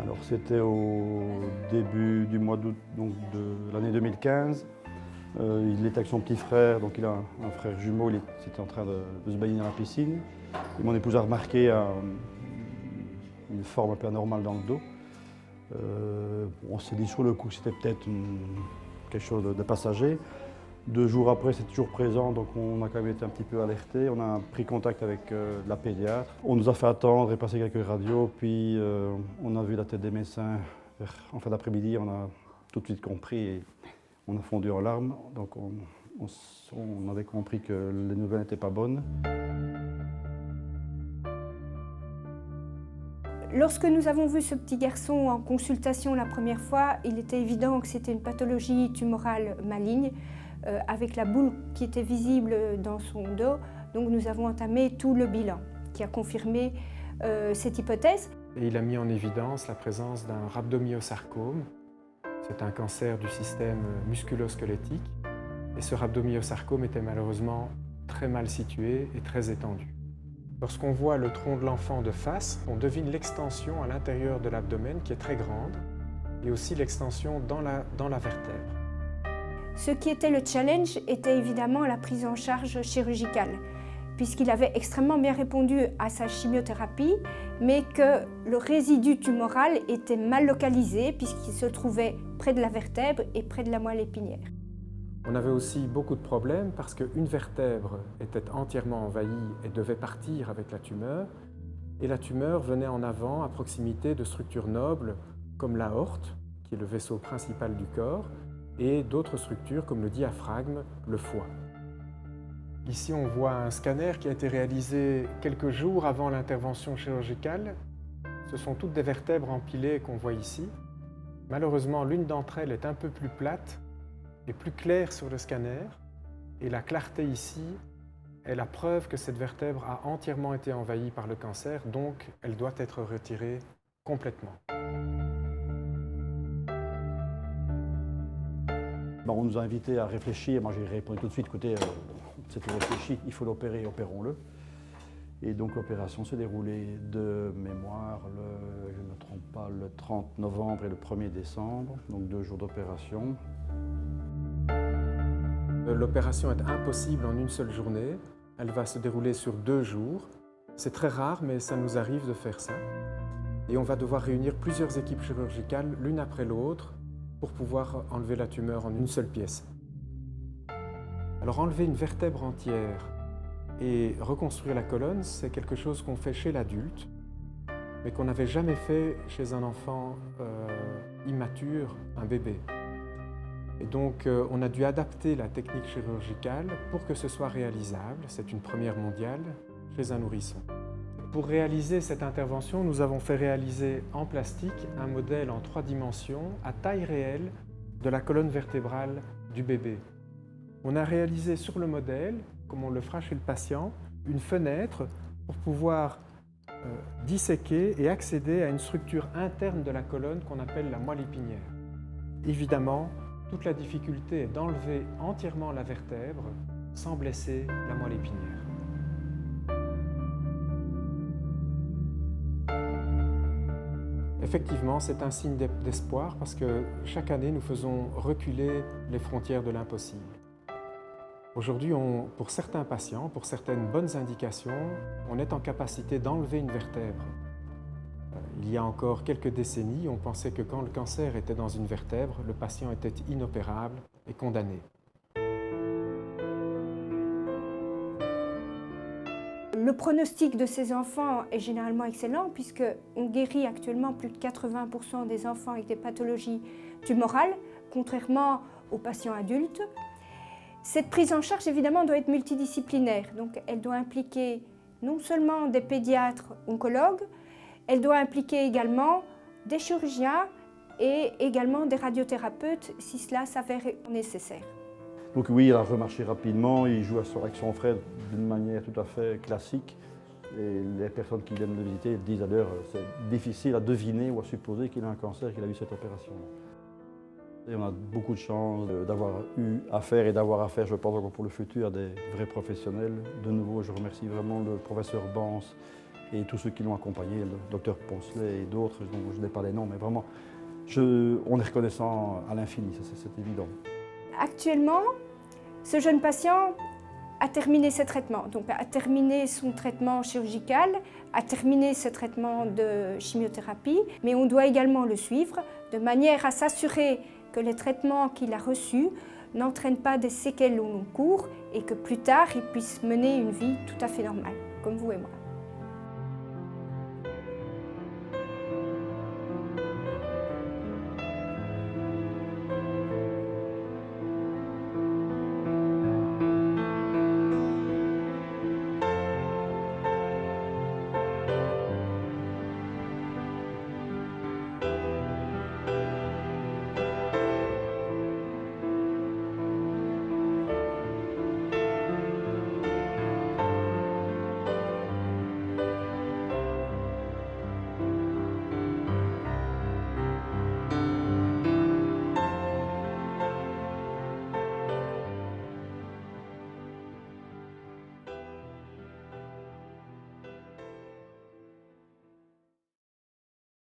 Alors c'était au début du mois d'août de l'année 2015. Il était avec son petit frère, donc il a un frère jumeau, il était en train de se baigner dans la piscine. Et mon épouse a remarqué une forme un peu anormale dans le dos. On s'est dit sur le coup que c'était peut-être quelque chose de passager. 2 jours après, c'est toujours présent, donc on a quand même été un petit peu alerté. On a pris contact avec la pédiatre. On nous a fait attendre et passer quelques radios, puis on a vu la tête des médecins en fin d'après-midi. On a tout de suite compris et on a fondu en larmes. Donc on avait compris que les nouvelles n'étaient pas bonnes. Lorsque nous avons vu ce petit garçon en consultation la première fois, il était évident que c'était une pathologie tumorale maligne, avec la boule qui était visible dans son dos. Donc nous avons entamé tout le bilan qui a confirmé cette hypothèse. Et il a mis en évidence la présence d'un rhabdomyosarcome. C'est un cancer du système musculo-squelettique. Et ce rhabdomyosarcome était malheureusement très mal situé et très étendu. Lorsqu'on voit le tronc de l'enfant de face, on devine l'extension à l'intérieur de l'abdomen qui est très grande et aussi l'extension dans la vertèbre. Ce qui était le challenge était évidemment la prise en charge chirurgicale, puisqu'il avait extrêmement bien répondu à sa chimiothérapie, mais que le résidu tumoral était mal localisé puisqu'il se trouvait près de la vertèbre et près de la moelle épinière. On avait aussi beaucoup de problèmes parce qu'une vertèbre était entièrement envahie et devait partir avec la tumeur, et la tumeur venait en avant à proximité de structures nobles comme l'aorte, qui est le vaisseau principal du corps, et d'autres structures comme le diaphragme, le foie. Ici, on voit un scanner qui a été réalisé quelques jours avant l'intervention chirurgicale. Ce sont toutes des vertèbres empilées qu'on voit ici. Malheureusement, l'une d'entre elles est un peu plus plate et plus claire sur le scanner. Et la clarté ici est la preuve que cette vertèbre a entièrement été envahie par le cancer, donc elle doit être retirée complètement. On nous a invités à réfléchir. Moi, j'ai répondu tout de suite, écoutez, c'est tout réfléchi, il faut l'opérer, opérons-le. Et donc l'opération s'est déroulée de mémoire, je ne me trompe pas, le 30 novembre et le 1er décembre, donc 2 jours d'opération. L'opération est impossible en une seule journée. Elle va se dérouler sur 2 jours. C'est très rare, mais ça nous arrive de faire ça. Et on va devoir réunir plusieurs équipes chirurgicales, l'une après l'autre, pour pouvoir enlever la tumeur en une seule pièce. Alors enlever une vertèbre entière et reconstruire la colonne, c'est quelque chose qu'on fait chez l'adulte, mais qu'on n'avait jamais fait chez un enfant immature, un bébé. Et donc on a dû adapter la technique chirurgicale pour que ce soit réalisable. C'est une première mondiale chez un nourrisson. Pour réaliser cette intervention, nous avons fait réaliser en plastique un modèle en 3 dimensions à taille réelle de la colonne vertébrale du bébé. On a réalisé sur le modèle, comme on le fera chez le patient, une fenêtre pour pouvoir disséquer et accéder à une structure interne de la colonne qu'on appelle la moelle épinière. Évidemment, toute la difficulté est d'enlever entièrement la vertèbre sans blesser la moelle épinière. Effectivement, c'est un signe d'espoir parce que chaque année, nous faisons reculer les frontières de l'impossible. Aujourd'hui, pour certains patients, pour certaines bonnes indications, on est en capacité d'enlever une vertèbre. Il y a encore quelques décennies, on pensait que quand le cancer était dans une vertèbre, le patient était inopérable et condamné. Le pronostic de ces enfants est généralement excellent puisqu'on guérit actuellement plus de 80% des enfants avec des pathologies tumorales, contrairement aux patients adultes. Cette prise en charge, évidemment, doit être multidisciplinaire. Donc, elle doit impliquer non seulement des pédiatres oncologues, elle doit impliquer également des chirurgiens et également des radiothérapeutes si cela s'avère nécessaire. Donc oui, il a remarché rapidement, il joue avec son frère d'une manière tout à fait classique. Et les personnes qui viennent le visiter disent d'ailleurs que c'est difficile à deviner ou à supposer qu'il a un cancer, qu'il a eu cette opération. Et on a beaucoup de chance d'avoir eu affaire et d'avoir affaire, je pense encore pour le futur, à des vrais professionnels. De nouveau, je remercie vraiment le professeur Bans et tous ceux qui l'ont accompagné, le docteur Poncelet et d'autres, dont je n'ai pas les noms, mais vraiment, on est reconnaissant à l'infini, ça c'est évident. Actuellement, ce jeune patient a terminé ses traitements, donc a terminé son traitement chirurgical, a terminé ce traitement de chimiothérapie, mais on doit également le suivre de manière à s'assurer que les traitements qu'il a reçus n'entraînent pas des séquelles au long cours et que plus tard il puisse mener une vie tout à fait normale, comme vous et moi.